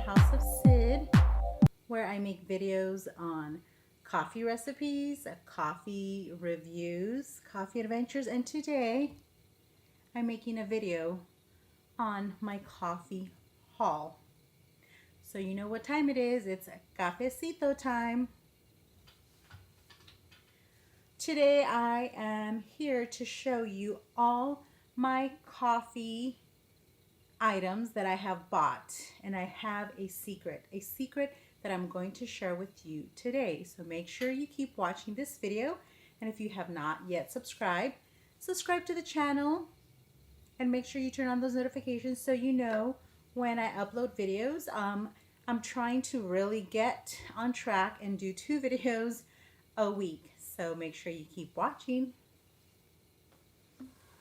House of Sid, where I make videos on coffee recipes, coffee reviews, coffee adventures, and today I'm making a video on my coffee haul. So you know what time it is. It's cafecito time. Today I am here to show you all my coffee items that I have bought, and I have a secret that I'm going to share with you today. So make sure you keep watching this video, and if you have not yet subscribe to the channel and make sure you turn on those notifications so you know when I upload videos. I'm trying to really get on track and do 2 videos a week, so make sure you keep watching.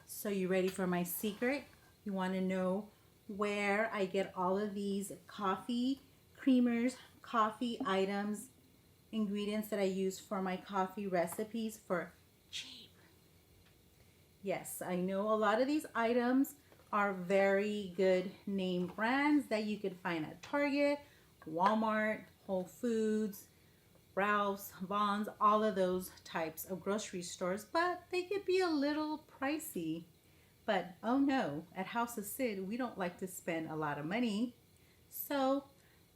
So you ready for my secret? You want to know where I get all of these coffee creamers, coffee items, ingredients that I use for my coffee recipes for cheap. Yes, I know a lot of these items are very good name brands that you could find at Target, Walmart, Whole Foods, Ralph's, Vons, all of those types of grocery stores, but they could be a little pricey. But oh no, at House of Sid, we don't like to spend a lot of money. So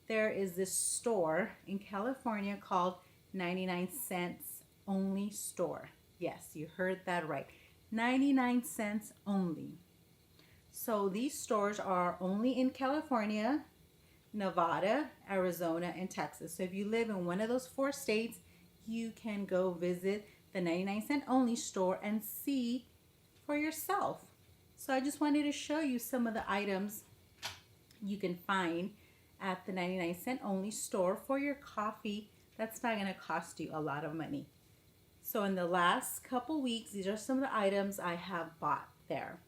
there is this store in California called 99 cents only store. Yes, you heard that right. 99 cents only. So these stores are only in California, Nevada, Arizona, and Texas. So if you live in one of those 4 states, you can go visit the 99 cent only store and see for yourself. So I just wanted to show you some of the items you can find at the 99 cent only store for your coffee. That's not going to cost you a lot of money. So in the last couple weeks, these are some of the items I have bought there.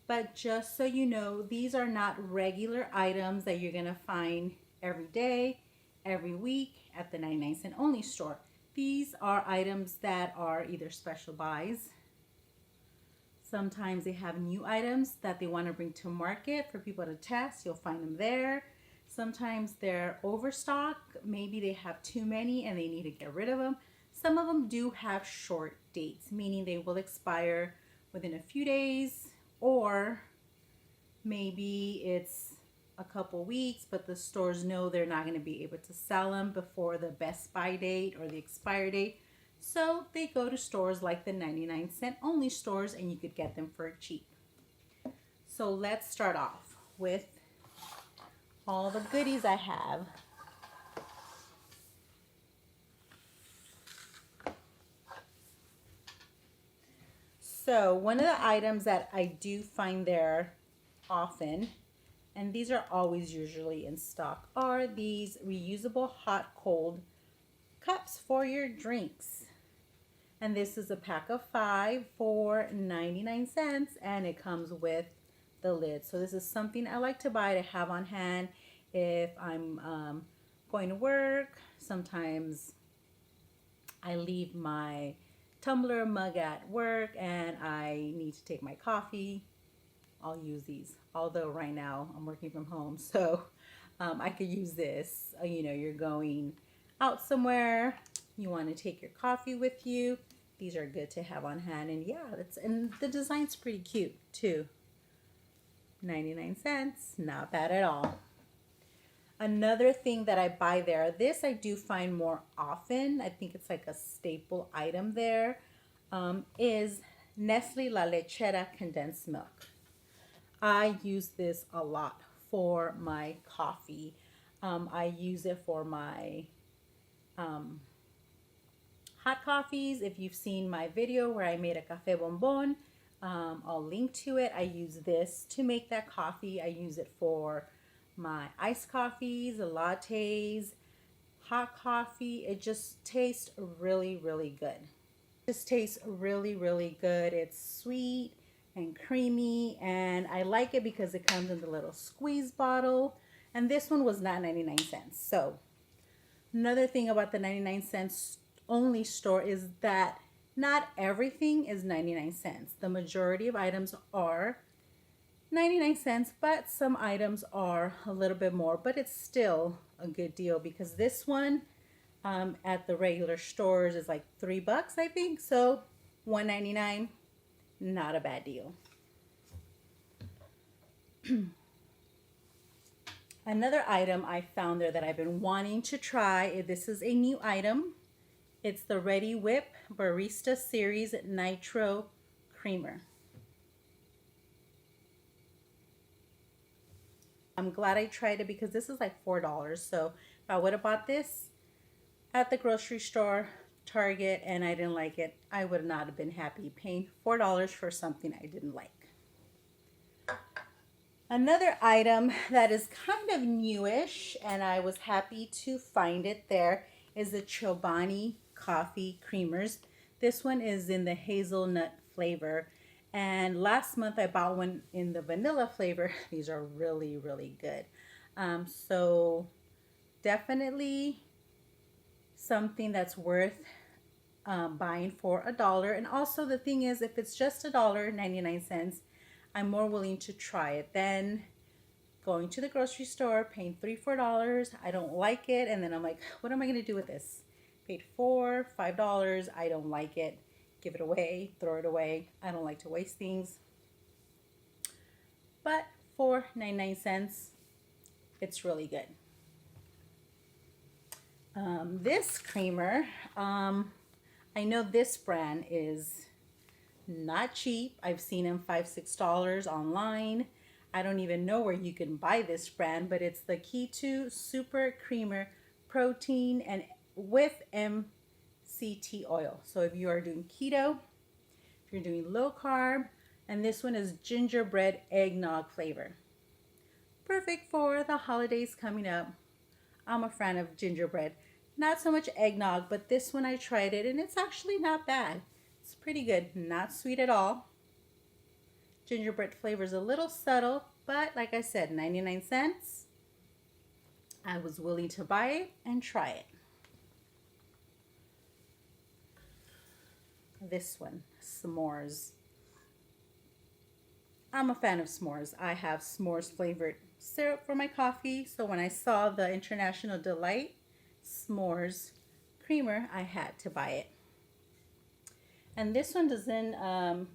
But just so you know, these are not regular items that you're going to find every day, every week at the 99 cent only store. These are items that are either special buys. Sometimes they have new items that they want to bring to market for people to test. You'll find them there. Sometimes they're overstock. Maybe they have too many and they need to get rid of them. Some of them do have short dates, meaning they will expire within a few days, or maybe it's a couple weeks, but the stores know they're not going to be able to sell them before the best buy date or the expire date. So they go to stores like the 99 cent only stores, and you could get them for cheap. So let's start off with all the goodies I have. So one of the items that I do find there often, and these are always usually in stock, are these reusable hot cold cups for your drinks. And this is a pack of 5 for 99 cents, and it comes with the lid. So this is something I like to buy to have on hand if I'm going to work. Sometimes I leave my tumbler mug at work and I need to take my coffee. I'll use these. Although right now I'm working from home, so I could use this. You know, you're going out somewhere, you want to take your coffee with you. These are good to have on hand, and yeah, and the design's pretty cute too. 99 cents, not bad at all. Another thing that I buy there, this I do find more often, I think it's like a staple item there, is Nestle La Lechera condensed milk. I use this a lot for my coffee. I use it for my hot coffees. If you've seen my video where I made a café bonbon, I'll link to it. I use this to make that coffee. I use it for my iced coffees, lattes, hot coffee. It just tastes really, really good. It just tastes really, really good. It's sweet and creamy, and I like it because it comes in the little squeeze bottle, and this one was not 99 cents. So another thing about the 99 cents only store is that not everything is 99 cents. The majority of items are 99 cents, but some items are a little bit more, but it's still a good deal because this one at the regular stores is like $3, I think. So $1.99, not a bad deal. Another item I found there that I've been wanting to try, this is a new item. It's the Ready Whip Barista Series Nitro Creamer. I'm glad I tried it because this is like $4. So if I would have bought this at the grocery store, Target, and I didn't like it, I would not have been happy paying $4 for something I didn't like. Another item that is kind of newish, and I was happy to find it there, is the Chobani Coffee Creamers. This one is in the hazelnut flavor. And last month I bought one in the vanilla flavor. These are really, really good. So definitely something that's worth buying for $1. And also the thing is, if it's just $1.99, I'm more willing to try it than going to the grocery store, paying $3, $4. I don't like it. And then I'm like, what am I going to do with this? Paid $4, $5. I don't like it. Give it away, throw it away. I don't like to waste things. But for 99 cents, it's really good. This creamer, I know this brand is not cheap. I've seen them $5, $6 online. I don't even know where you can buy this brand, but it's the Keto Super Creamer Protein and with MCT oil. So if you are doing keto, if you're doing low carb, and this one is gingerbread eggnog flavor. Perfect for the holidays coming up. I'm a fan of gingerbread. Not so much eggnog, but this one I tried it and it's actually not bad. It's pretty good. Not sweet at all. Gingerbread flavor is a little subtle, but like I said, 99 cents. I was willing to buy it and try it. This one, s'mores. I'm a fan of s'mores. I have s'mores flavored syrup for my coffee. So when I saw the International Delight s'mores creamer, I had to buy it. And this one doesn't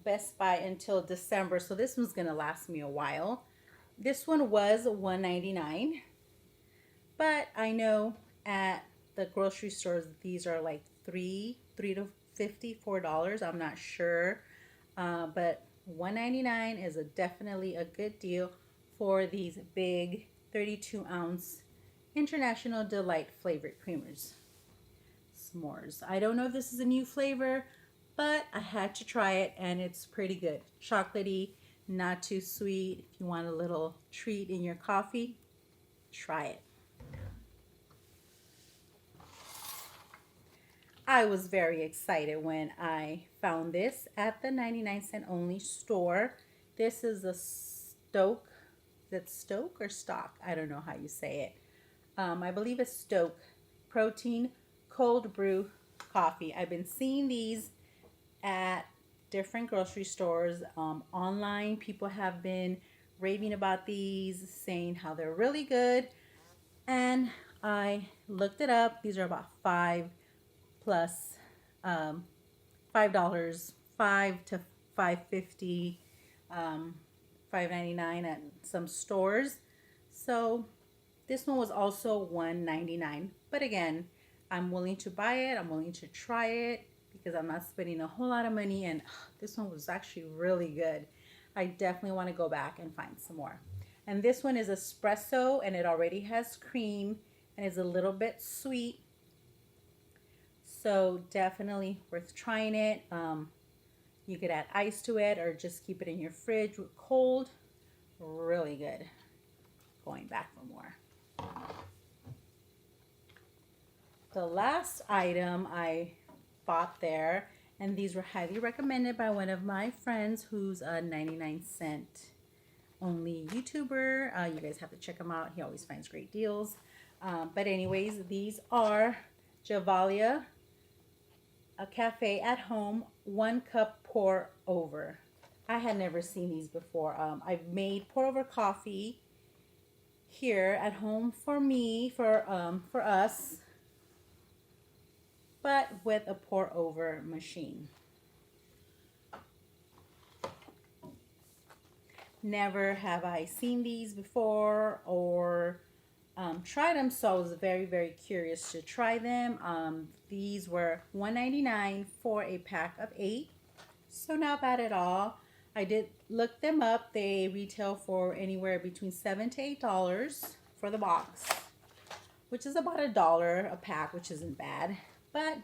Best Buy until December. So this one's going to last me a while. This one was $1.99. But I know at the grocery stores, these are like $3 to $4. I'm not sure, but $1.99 is definitely a good deal for these big 32-ounce International Delight flavored creamers. S'mores. I don't know if this is a new flavor, but I had to try it and it's pretty good. Chocolatey, not too sweet. If you want a little treat in your coffee, try it. I was very excited when I found this at the 99 cent only store. This is a Stoke. Is it Stoke or Stock? I don't know how you say it. I believe it's Stoke Protein Cold Brew Coffee. I've been seeing these at different grocery stores. Online, people have been raving about these, saying how they're really good. And I looked it up. These are about $5 plus $5, $5 to $5.50, $5.99 at some stores. So this one was also $1.99. But again, I'm willing to buy it. I'm willing to try it because I'm not spending a whole lot of money. And this one was actually really good. I definitely want to go back and find some more. And this one is espresso and it already has cream and is a little bit sweet. So definitely worth trying it. You could add ice to it or just keep it in your fridge cold. Really good. Going back for more. The last item I bought there, and these were highly recommended by one of my friends who's a 99 cent only YouTuber. You guys have to check him out. He always finds great deals. But anyways, these are Javalia, a cafe at home, 1 cup pour over. I had never seen these before. I've made pour over coffee here at home for me, for us, but with a pour over machine. Never have I seen these before or tried them, so I was very, very curious to try them. These were $1.99 for a pack of 8, so not bad at all. I did look them up. They retail for anywhere between $7 to $8 for the box, which is about $1 a pack, which isn't bad, but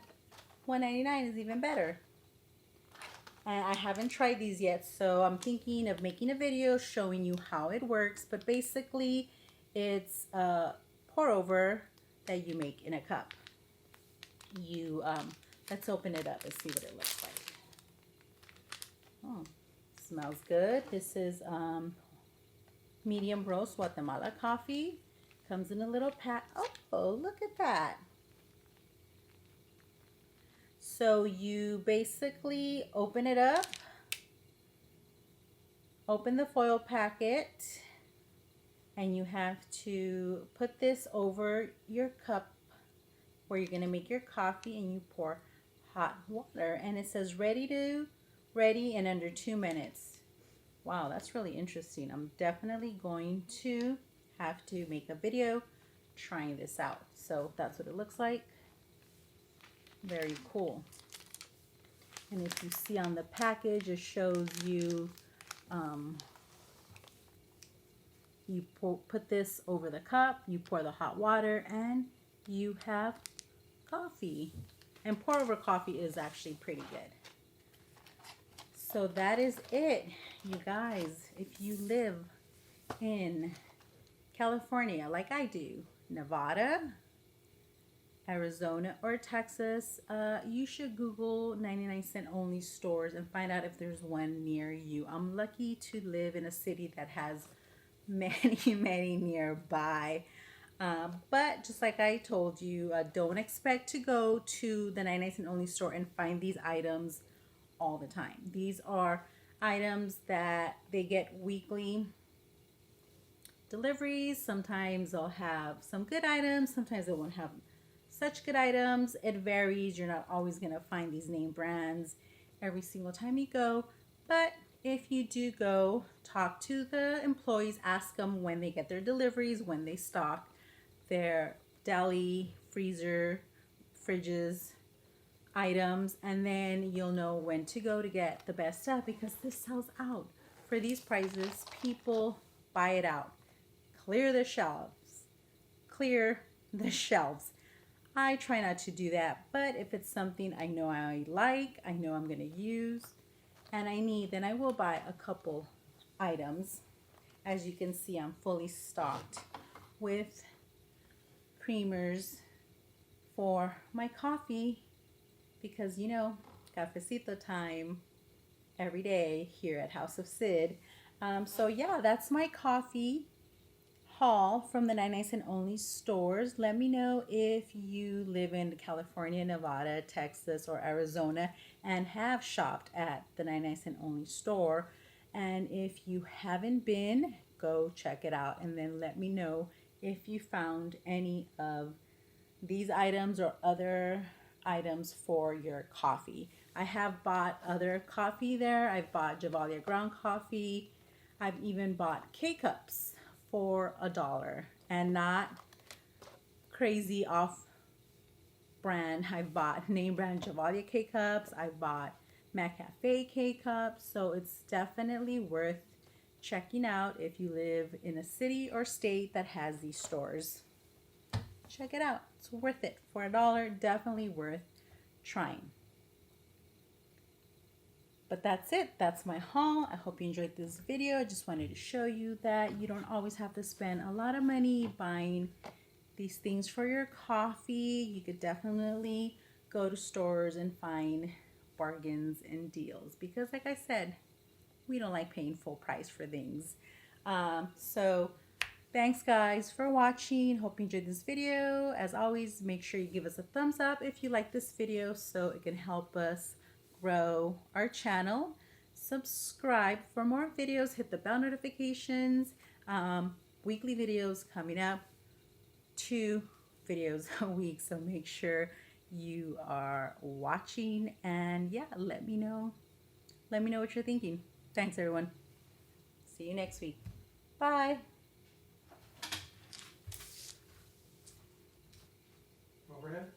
$1.99 is even better. And I haven't tried these yet, so I'm thinking of making a video showing you how it works. But basically, it's a pour over that you make in a cup. Let's open it up and see what it looks like. Oh, smells good. This is medium roast Guatemala coffee. Comes in a little pack. Oh, look at that. So you basically open it up, open the foil packet, and you have to put this over your cup where you're gonna make your coffee, and you pour hot water, and it says ready in under 2 minutes. Wow, that's really interesting. I'm definitely going to have to make a video trying this out. So that's what it looks like. Very cool. And if you see on the package, it shows you you put this over the cup, you pour the hot water, and you have coffee. And pour over coffee is actually pretty good. So that is it, you guys. If you live in California like I do, Nevada, Arizona, or Texas, you should Google 99-cent only stores and find out if there's one near you. I'm lucky to live in a city that has many nearby. But just like I told you, don't expect to go to the 99-cent only store and find these items all the time. These are items that they get weekly deliveries. Sometimes they'll have some good items, sometimes they won't have such good items. It varies. You're not always going to find these name brands every single time you go. But if you do go, talk to the employees, ask them when they get their deliveries, when they stock their deli, freezer, fridges, items, and then you'll know when to go to get the best stuff, because this sells out. For these prices, people buy it out. Clear the shelves. Clear the shelves. I try not to do that, but if it's something I know I like, I know I'm going to use, and I need, then I will buy a couple items. As you can see, I'm fully stocked with creamers for my coffee because, you know, cafecito time every day here at House of Sid. So yeah, that's my coffee haul from the 99-cent only stores. Let me know if you live in California, Nevada, Texas, or Arizona and have shopped at the 99-cent only store. And if you haven't been, go check it out and then let me know if you found any of these items or other items for your coffee. I have bought other coffee there. I've bought Javalia ground coffee. I've even bought K-Cups for $1 and not crazy off brand. I've bought name brand Javalia K-Cups. I've bought McCafe K-Cups. So it's definitely worth checking out if you live in a city or state that has these stores. Check it out. It's worth it. For $1, definitely worth trying. But that's it. That's my haul. I hope you enjoyed this video. I just wanted to show you that you don't always have to spend a lot of money buying these things for your coffee. You could definitely go to stores and find bargains and deals because, like I said, we don't like paying full price for things. So thanks guys for watching. Hope you enjoyed this video. As always, make sure you give us a thumbs up if you like this video so it can help us grow our channel. subscribe for more videos. Hit the bell notifications. Weekly videos coming up. 2 videos a week, so make sure you are watching, and yeah, let me know what you're thinking. Thanks everyone. See you next week. Bye. Overhead.